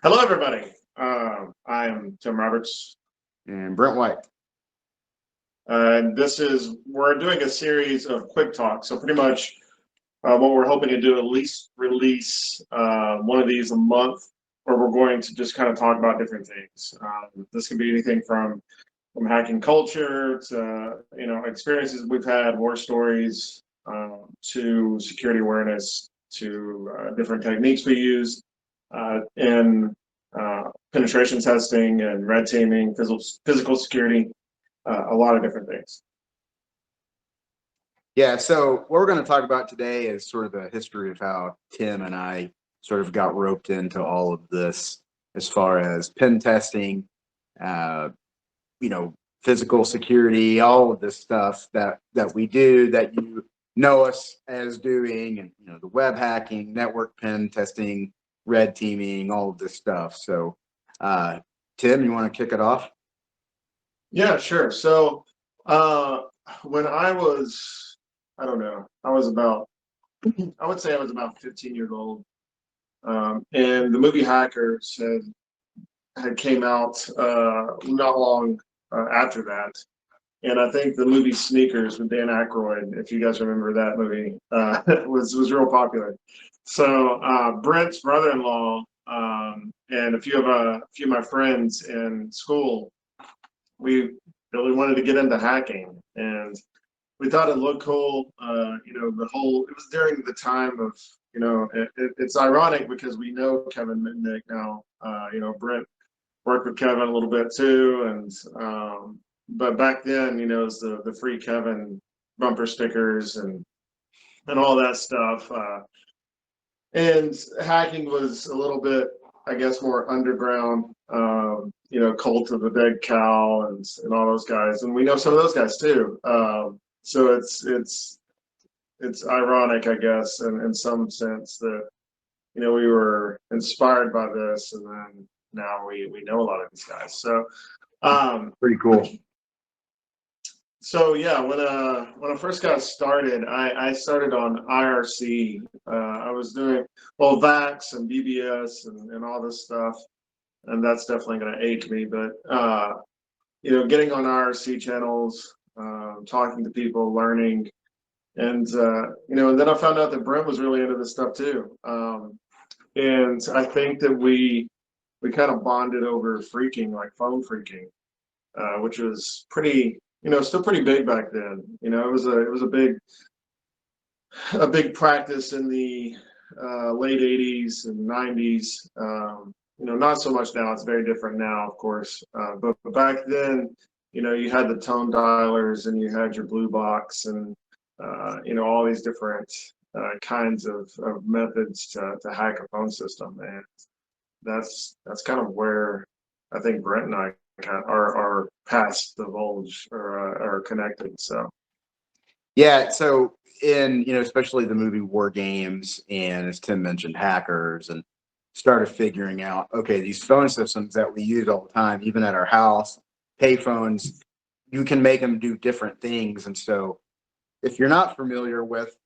Hello, everybody. I am Tim Roberts, And Brent White. and we're doing a series of quick talks. So pretty much, what we're hoping to do, at least release one of these a month, where we're going to just kind of talk about different things. This can be anything from hacking culture to experiences we've had, war stories, to security awareness, to different techniques we use in penetration testing and red teaming, physical security, a lot of different things. Yeah, so what we're going to talk about today is sort of the history of how Tim and I sort of got roped into all of this as far as pen testing, uh, physical security, all of this stuff that we do that you know us as doing, and the web hacking, network pen testing, red teaming, all of this stuff. So, Tim, you want to kick it off? Yeah, sure. So when I was, I don't know, I would say I was about 15 years old, and the movie Hackers had came out not long after that. And I think the movie Sneakers with Dan Aykroyd, if you guys remember that movie, was real popular. So Brent's brother-in-law and a few of my friends in school, we really wanted to get into hacking, and we thought it looked cool. It was during the time of, it's ironic because we know Kevin Mitnick now. Brent worked with Kevin a little bit too, and but back then, it was the free Kevin bumper stickers and all that stuff. And hacking was a little bit, I guess, more underground. Cult of the Dead Cow and all those guys, and we know some of those guys too. So it's ironic, I guess, in some sense that we were inspired by this, and then now we know a lot of these guys. So Pretty cool. So yeah, when I first got started, I started on IRC. I was doing VAX and BBS and all this stuff, and that's definitely going to age me. But getting on IRC channels, talking to people, learning, and and then I found out that Brent was really into this stuff too. And I think that we kind of bonded over phreaking, like phone phreaking, which was pretty. Still pretty big back then. It was a big practice in the late 80s and 90s. Not so much now. It's very different now, of course. But back then, you had the tone dialers and you had your blue box and all these different kinds of methods to hack a phone system, and that's kind of where I think Brent and I are past the divulge or are connected. So Yeah, so in especially the movie War Games, and as Tim mentioned, Hackers, and started figuring out, okay, these phone systems that we use all the time, even at our house, pay phones, you can make them do different things. And so if you're not familiar with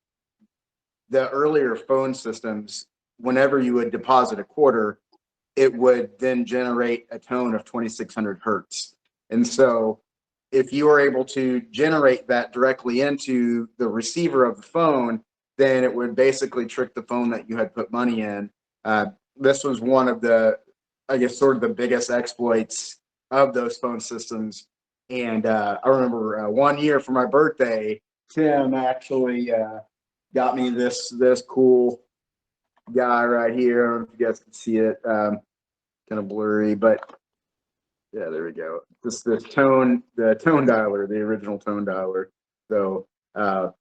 the earlier phone systems, whenever you would deposit a quarter, it would then generate a tone of 2600 hertz. And so if you were able to generate that directly into the receiver of the phone, then it would basically trick the phone that you had put money in. This was one of the, I guess, sort of the biggest exploits of those phone systems. And I remember 1 year for my birthday, Tim actually got me this cool guy right here. I don't know if you guys can see it. Kind of blurry, but yeah, there we go. The tone dialer, the original tone dialer. So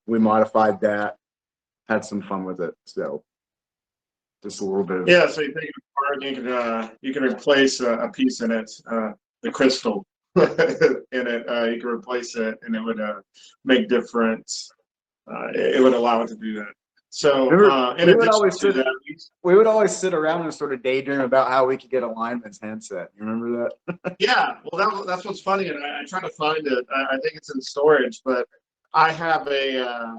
we modified that, had some fun with it. So just a little bit of yeah. So you take it apart, you can replace a piece in it, the crystal in it. You can replace it, and it would make different. It would allow it to do that. So in addition to that, we would always sit around and sort of daydream about how we could get a lineman's handset. You remember that? Yeah, well, that's what's funny, and I try to find it. I think it's in storage, but I have a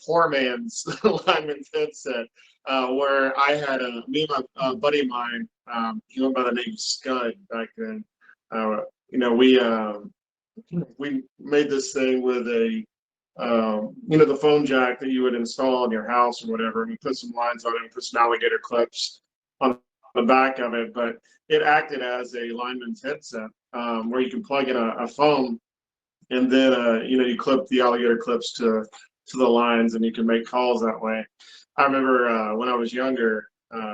poor man's lineman's headset. where I had me and my buddy of mine, he went by the name Scud back then. You know, we made this thing with a you know, the phone jack that you would install in your house or whatever, and we put some lines on it and put some alligator clips on the back of it, but it acted as a lineman's headset, where you can plug in a phone, and then you know, you clip the alligator clips to the lines, and you can make calls that way. I remember when I was younger,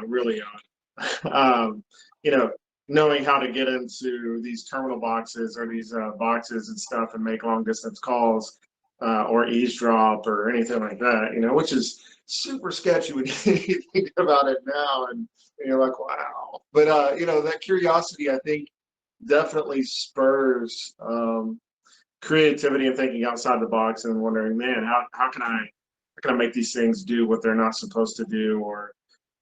really young, you know, knowing how to get into these terminal boxes or these boxes and stuff and make long distance calls, or eavesdrop or anything like that, you know, which is super sketchy when you think about it now, and you're like, wow. But you know, that curiosity, I think, definitely spurs creativity and thinking outside the box and wondering, man, how can I make these things do what they're not supposed to do, or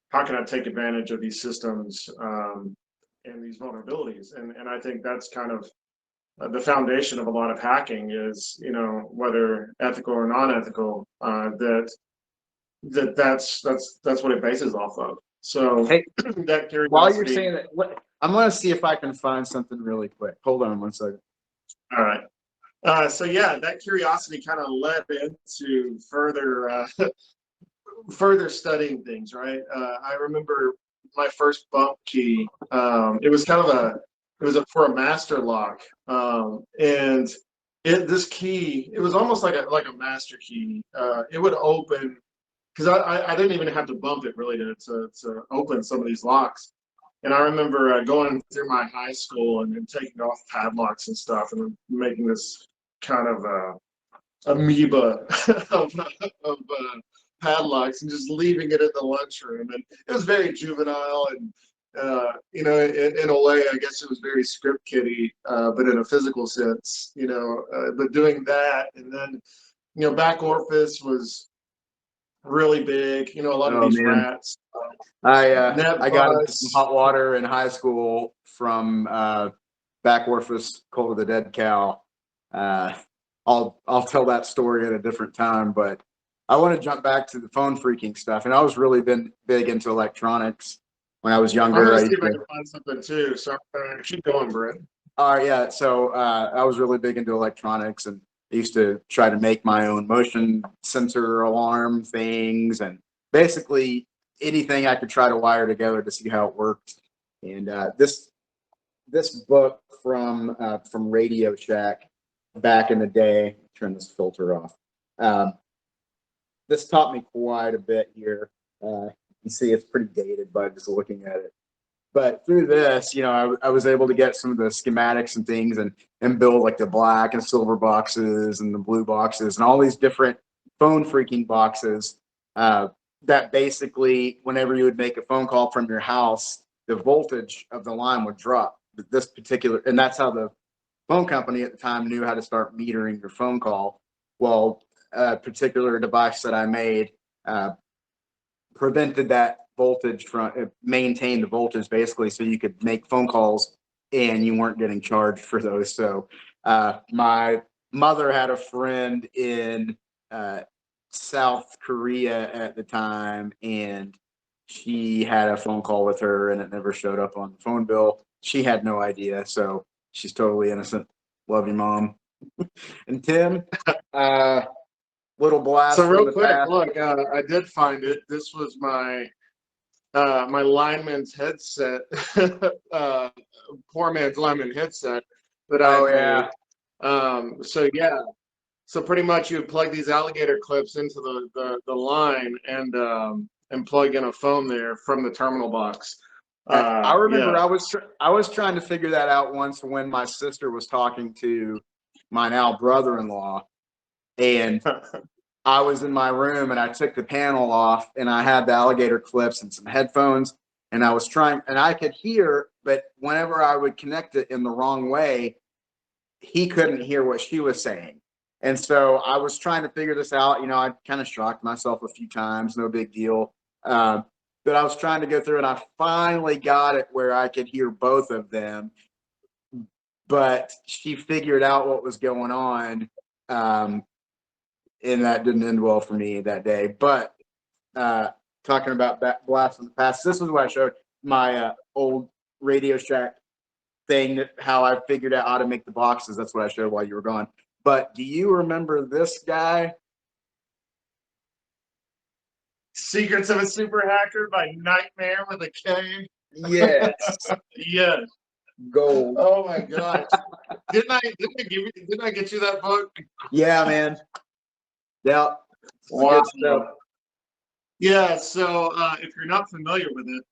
how can I take advantage of these systems, and these vulnerabilities? And I think that's kind of the foundation of a lot of hacking is, you know, whether ethical or non-ethical, that's what it bases off of. So Hey, that while you're curiosity. saying that, I'm going to see if I can find something really quick. Hold on one second. All right. So yeah, that curiosity kind of led into further studying things, right? I remember my first bump key. It was for a master lock, and this key, it was almost like a master key. It would open because I didn't even have to bump it really to open some of these locks. And I remember going through my high school and taking off padlocks and stuff and making this kind of amoeba of padlocks and just leaving it in the lunchroom. And it was very juvenile and, you know, in a way, I guess it was very script kiddie, but in a physical sense, you know, but doing that. And then, you know, back orifice was really big, you know, a lot of Oh these man, rats. I Net got into some bus. hot water in high school from back orifice cold of the dead cow. Uh, I'll tell that story at a different time, but I want to jump back to the phone freaking stuff. And I was really been big into electronics when I was I'm younger. gonna I see used if I to, can find something too. So keep going, Brent. yeah. So I was really big into electronics, and I used to try to make my own motion sensor alarm things, and basically anything I could try to wire together to see how it worked. And this book from Radio Shack back in the day. Turn this filter off. Um, this taught me quite a bit here. You can see it's pretty dated by just looking at it. But through this, you know, I was able to get some of the schematics and things and build like the black and silver boxes and the blue boxes and all these different phone freaking boxes, that basically, whenever you would make a phone call from your house, the voltage of the line would drop. This particular, and that's how the phone company at the time knew how to start metering your phone call. Well, a particular device that I made uh, prevented that voltage from maintain the voltage basically, so you could make phone calls and you weren't getting charged for those. So my mother had a friend in uh, South Korea at the time, and she had a phone call with her and it never showed up on the phone bill. She had no idea, so she's totally innocent. Love you, mom. And Tim, uh, little So blast from real the quick, past. look, I did find it. This was my lineman's headset, uh, poor man's lineman headset that I Oh had made. yeah. So yeah, so pretty much you would plug these alligator clips into the line and plug in a phone there from the terminal box. I remember Yeah. I was trying to figure that out once when my sister was talking to my now brother-in-law, and I was in my room and I took the panel off and I had the alligator clips and some headphones, and I was trying and I could hear, but whenever I would connect it in the wrong way, he couldn't hear what she was saying. And so I was trying to figure this out. You know, I kind of shocked myself a few times, no big deal. Um, but I was trying to go through and I finally got it where I could hear both of them. But she figured out what was going on. Um, and that didn't end well for me that day. But talking about that blast from the past. This is what I showed my old Radio Shack thing, that how I figured out how to make the boxes. That's what I showed while you were gone. But do you remember this guy? Secrets of a Super Hacker by Nightmare with a K. Yes. Yes. Gold. Oh my gosh. Didn't I get you that book? Yeah, man. Yeah. Wow. Good stuff. Yeah, so if you're not familiar with it,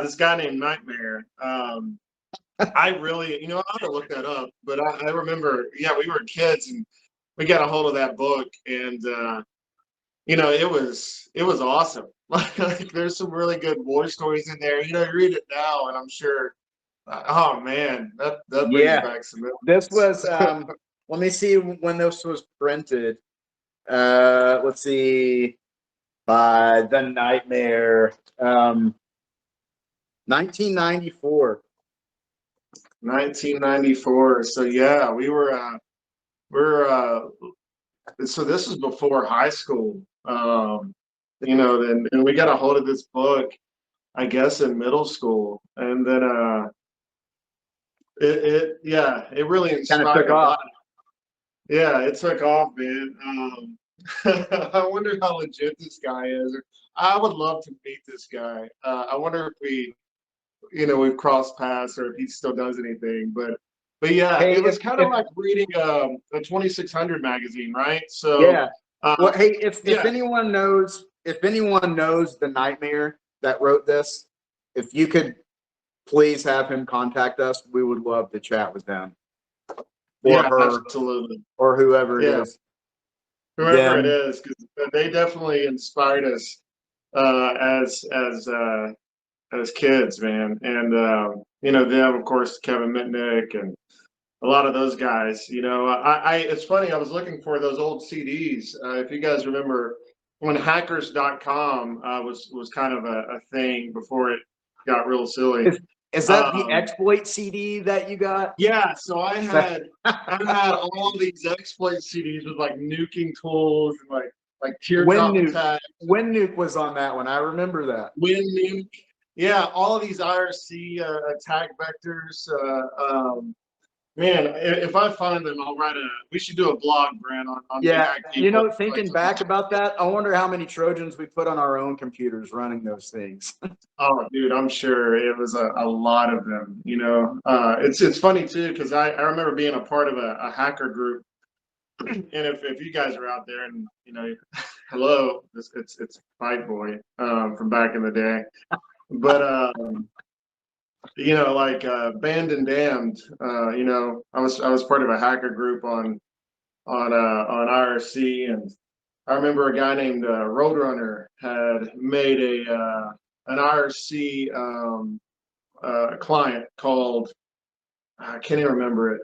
this guy named Nightmare, I really, I have to look that up, but I remember, yeah, we were kids and we got a hold of that book, and it was awesome. Like there's some really good war stories in there. You read it now, and I'm sure, oh man, that brings Yeah. back some This memories. was let me see when this was printed. Let's see, by The Nightmare. 1994. 1994. So yeah, we're so this is before high school. Then and we got a hold of this book, I guess, in middle school, and then it really Kind of took inspired a off. lot. Yeah, it took off, man. I wonder how legit this guy is. I would love to meet this guy. I wonder if we've crossed paths or if he still does anything. But yeah, Hey, it was kind of if like reading a 2600 magazine, right? So yeah. Well, hey, if yeah, anyone knows, The Nightmare that wrote this, if you could please have him contact us, we would love to chat with them or yeah, her absolutely. or whoever it Yeah, is. whoever it Them. is, because they definitely inspired us as kids, man. And them, of course, Kevin Mitnick and a lot of those guys. It's funny. I was looking for those old CDs. If you guys remember when hackers.com was kind of a thing before it got real silly. Is that the Um, exploit CD that you got? yeah, so I had all these exploit CDs with like nuking tools and like When teardrop Nuke. attack, When Nuke was on that one. I remember that. wind nuke. Yeah, all of these IRC attack vectors. Man, if I find them, I'll write a. We should do a blog, Brent, on the Yeah, hack people. thinking back about that, I wonder how many Trojans we put on our own computers running those things. Oh, dude, I'm sure it was a lot of them. It's funny too because I remember being a part of a hacker group, and if you guys are out there and hello, it's Fight Boy from back in the day, but like Banned and Damned, I was part of a hacker group on IRC, and I remember a guy named Roadrunner had made an IRC client called, I can't even remember it.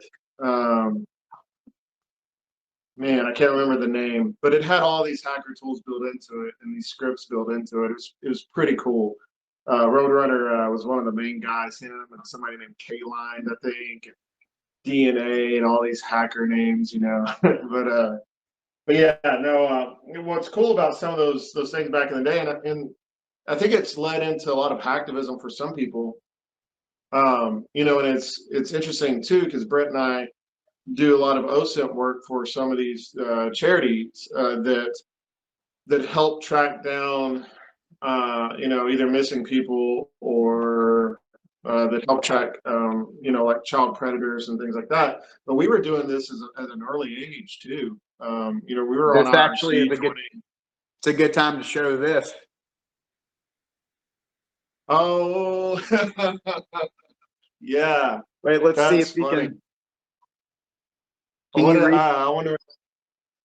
Man, I can't remember the name, but it had all these hacker tools built into it and these scripts built into it. It was pretty cool. Roadrunner was one of the main guys. Him and somebody named K-Line, I think, DNA, and all these hacker names. But yeah, no. What's cool about some of those things back in the day, and I think it's led into a lot of hacktivism for some people. And it's interesting too because Brent and I do a lot of OSINT work for some of these charities that help track down, either missing people or that help track, like child predators and things like that. But we were doing this at an early age too. We were on This actually IRC is joining. it's a good time to show this. Oh, yeah, Wait, let's see that's if we funny. can. I Can you wonder. read? I wonder.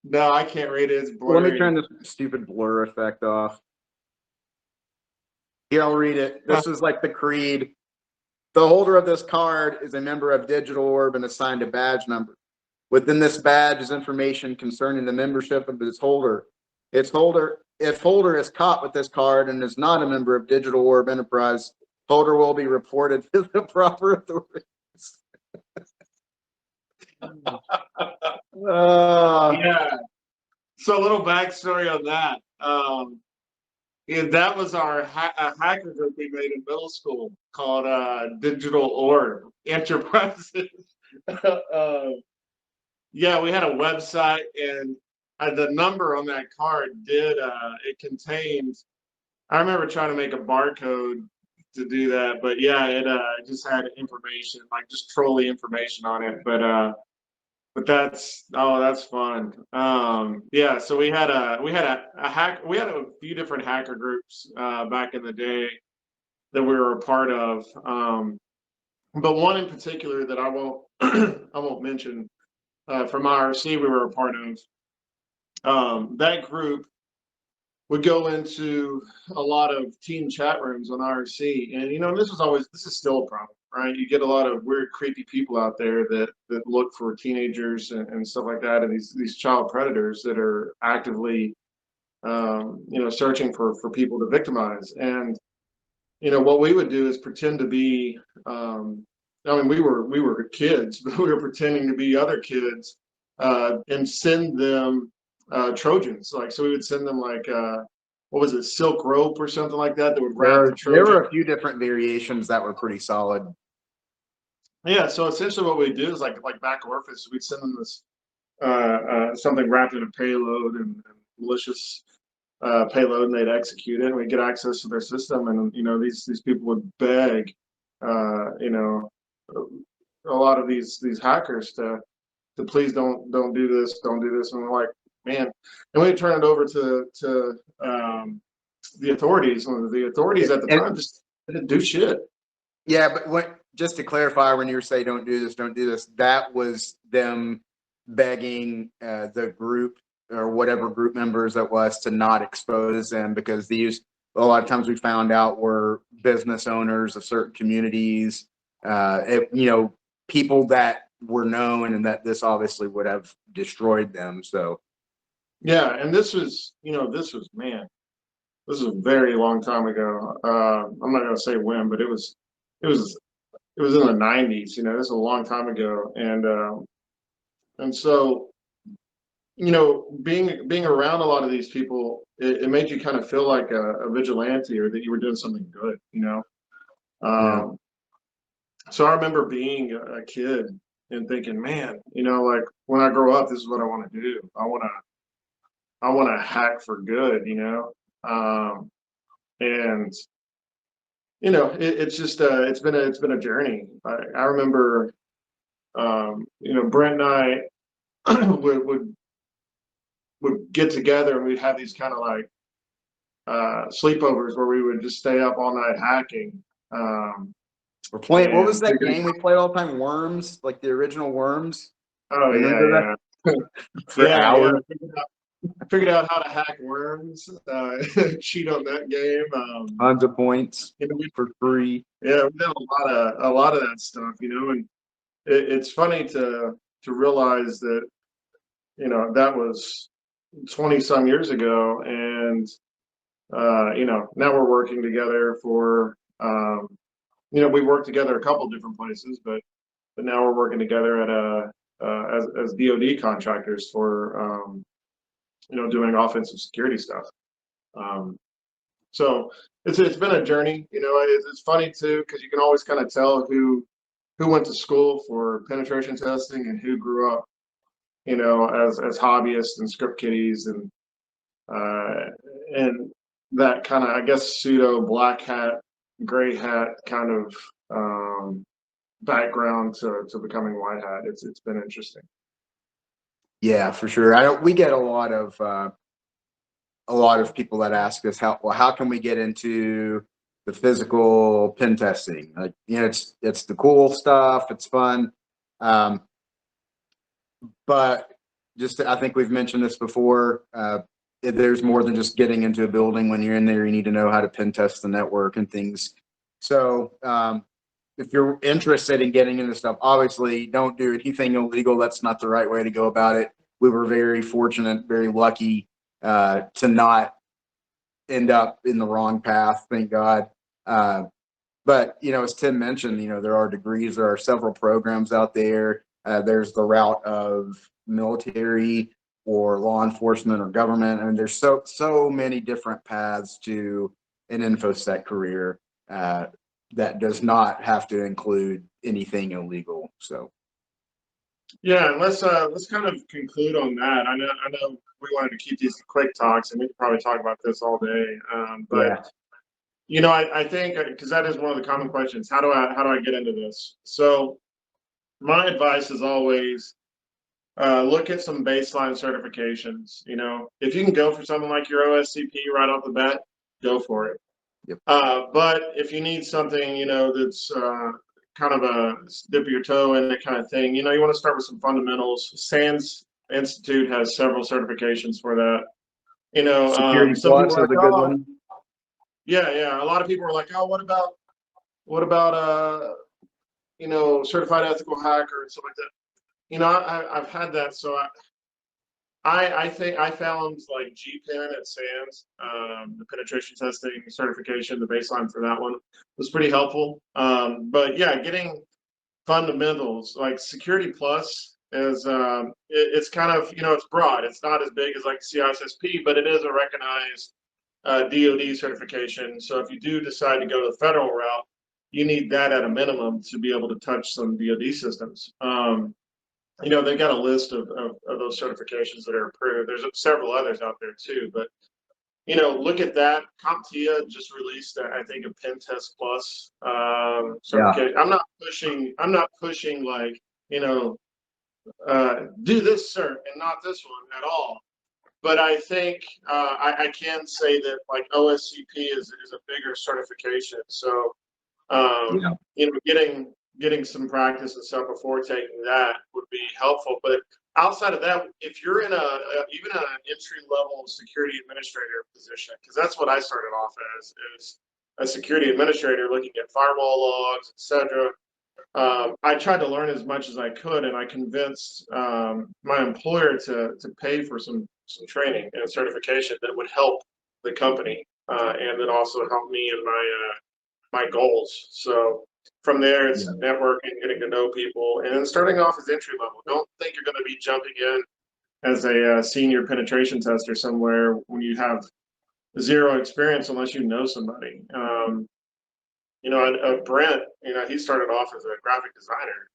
No, I can't read it. It's Let me blurry. turn this stupid blur effect off. Here, I'll read it. This is like the creed. The holder of this card is a member of Digital Orb and assigned a badge number. Within this badge is information concerning the membership of its holder. If holder is caught with this card and is not a member of Digital Orb Enterprise, holder will be reported to the proper authorities. Yeah. So a little backstory on that. Yeah, that was our a hacker group we made in middle school called Digital Org Enterprises. uh, yeah, we had a website, and the number on that card did it contained. I remember trying to make a barcode to do that, but yeah, it just had information, like just trolley information on it. But that's oh, that's fun. Yeah, so we had a few different hacker groups back in the day that we were a part of. But one in particular that I won't I won't mention from IRC we were a part of. That group would go into a lot of team chat rooms on IRC, and this is still a problem, right? You get a lot of weird, creepy people out there that look for teenagers and stuff like that, and these child predators that are actively, searching for people to victimize. And what we would do is pretend to be, I mean, we were kids, but we were pretending to be other kids, and send them Trojans. Like, so we would send them like what was it, silk rope or something like that that would wrap the There Trojan. were a few different variations that were pretty solid. Yeah, so essentially what we do is like back orifice, we'd send them this something wrapped in a payload and malicious payload, and they'd execute it, and we'd get access to their system, and these people would beg, you know, a lot of these hackers to please don't do this, don't do this, and we're like, man, and we turn it over to the authorities. When the authorities at the And time just didn't do shit. yeah, but just to clarify, when you say don't do this, that was them begging the group or whatever group members that was to not expose them, because these a lot of times we found out were business owners of certain communities, people that were known, and that this obviously would have destroyed them. So Yeah, and man, this was a very long time ago. I'm not gonna say when, but it was in the 90s. This is a long time ago, and so being around a lot of these people, it made you kind of feel like a vigilante, or that you were doing something good. yeah, Um, so I remember being a kid and thinking, man, like when I grow up, this is what I want to do. I want to hack for good. And it's just it's been a journey. I remember Brent and I would get together, and we'd have these kind of like sleepovers where we would just stay up all night hacking. we're playing. What was And that game we played all the time? Worms, like the original Worms. oh Remember yeah, that? yeah. For Yeah. hours. I figured out how to hack worms, cheat on that game. Tons of points We, for free. yeah, we did a lot of that stuff, and it's funny to realize that that was 20 some years ago, and now we're working together for we worked together a couple different places, but now we're working together at as DoD contractors for doing offensive security stuff. Um, so it's been a journey. It's funny too, because you can always kind of tell who went to school for penetration testing and who grew up as hobbyists and script kiddies, and that kind of, I guess, pseudo black hat, gray hat kind of background to becoming white hat. It's been interesting. Yeah, for sure. We get a lot of people that ask us how can we get into the physical pen testing? Like, it's the cool stuff, it's fun. But I think we've mentioned this before. There's more than just getting into a building. When you're in there, you need to know how to pen test the network and things. So if you're interested in getting into stuff, obviously don't do anything illegal. That's not the right way to go about it. We were very fortunate, very lucky to not end up in the wrong path, thank God. But as Tim mentioned, there are degrees, there are several programs out there. There's the route of military or law enforcement or government. And there's so many different paths to an InfoSec career that does not have to include anything illegal. So. Yeah, and let's kind of conclude on that. I know we wanted to keep these quick talks, and we could probably talk about this all day. But I think because that is one of the common questions. How do I get into this? So my advice is always look at some baseline certifications. If you can go for something like your OSCP right off the bat, go for it. Yep. But if you need something, that's kind of a dip your toe in that kind of thing, you want to start with some fundamentals. SANS Institute has several certifications for that. Security Some Plus people are is like, a good oh, one. yeah. A lot of people are like, oh, what about certified ethical hacker and stuff like that. I've had that, so I think I found like GPEN at SANS, the penetration testing certification, the baseline for that one was pretty helpful. But yeah, getting fundamentals like Security Plus is it's kind of it's broad. It's not as big as like CISSP, but it is a recognized DoD certification. So if you do decide to go the federal route, you need that at a minimum to be able to touch some DoD systems. They've got a list of those certifications that are approved. There's several others out there too, but look at that. CompTIA just released, I think, a Pen Test Plus certification. I'm not pushing like do this cert and not this one at all. But I think I can say that like OSCP is a bigger certification. So getting some practice and stuff before taking that would be helpful. But outside of that, if you're in even an entry level security administrator position, because that's what I started off as, is a security administrator looking at firewall logs, etc. I tried to learn as much as I could, and I convinced my employer to pay for some training and certification that would help the company and that also help me in my goals. So from there, it's networking, getting to know people, and then starting off as entry level. Don't think you're going to be jumping in as a senior penetration tester somewhere when you have zero experience unless you know somebody. Brent, he started off as a graphic designer,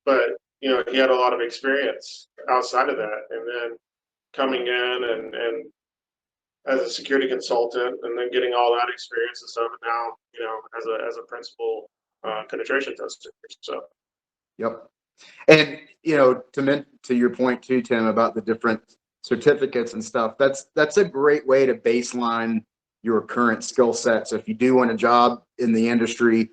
but he had a lot of experience outside of that, and then coming in and as a security consultant, and then getting all that experience and stuff, and now as a principal penetration tester. So. Yep. And to your point too, Tim, about the different certificates and stuff, that's a great way to baseline your current skill set. So if you do want a job in the industry,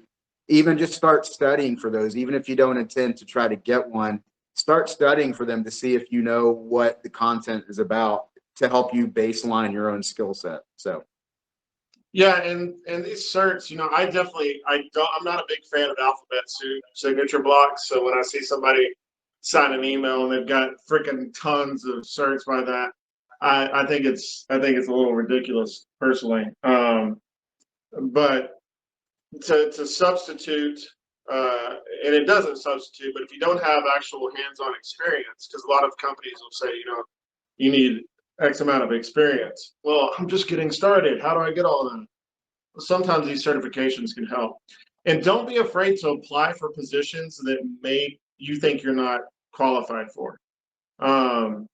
even just start studying for those. Even if you don't intend to try to get one, start studying for them to see if you know what the content is about to help you baseline your own skill set. So. Yeah, and these certs, I'm not a big fan of alphabet soup signature blocks. So when I see somebody sign an email and they've got freaking tons of certs by that, I think it's a little ridiculous personally. But to substitute, and it doesn't substitute, but if you don't have actual hands-on experience, because a lot of companies will say, you need X amount of experience. Well, I'm just getting started. How do I get all of that? Sometimes these certifications can help. And don't be afraid to apply for positions that you think you're not qualified for. I've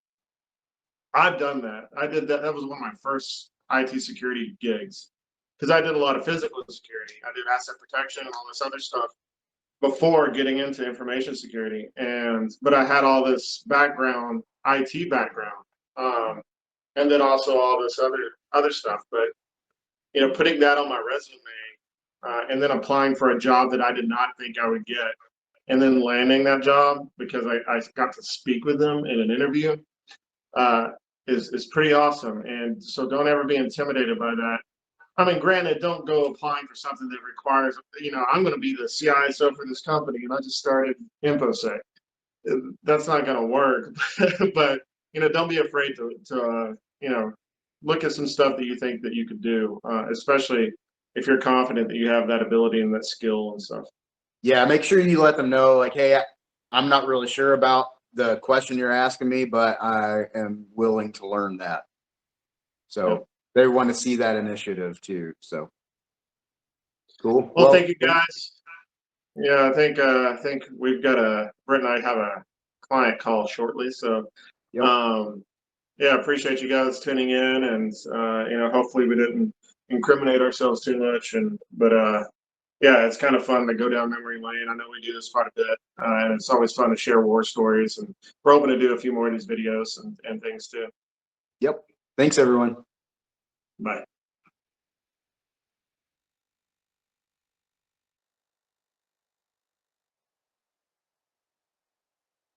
done that. I did that. That was one of my first IT security gigs because I did a lot of physical security. I did asset protection and all this other stuff before getting into information security. But I had all this background, IT background, and then also all this other stuff. But putting that on my resume and then applying for a job that I did not think I would get, and then landing that job because I got to speak with them in an interview is pretty awesome. And so don't ever be intimidated by that. I mean, granted, don't go applying for something that requires, I'm going to be the CISO for this company, and I just started InfoSec. That's not going to work. But don't be afraid to look at some stuff that you think that you could do, especially if you're confident that you have that ability and that skill and stuff. Yeah, make sure you let them know, like, hey, I'm not really sure about the question you're asking me, but I am willing to learn that. So Yep. they want to see that initiative too. So cool. Well, thank you guys. Yeah, I think we've got Brent and I have a client call shortly. So yep. yeah, appreciate you guys tuning in, and hopefully we didn't incriminate ourselves too much, but yeah, it's kind of fun to go down memory lane. I know we do this quite a bit, and it's always fun to share war stories, and we're hoping to do a few more of these videos and things too. Yep. Thanks everyone. Bye.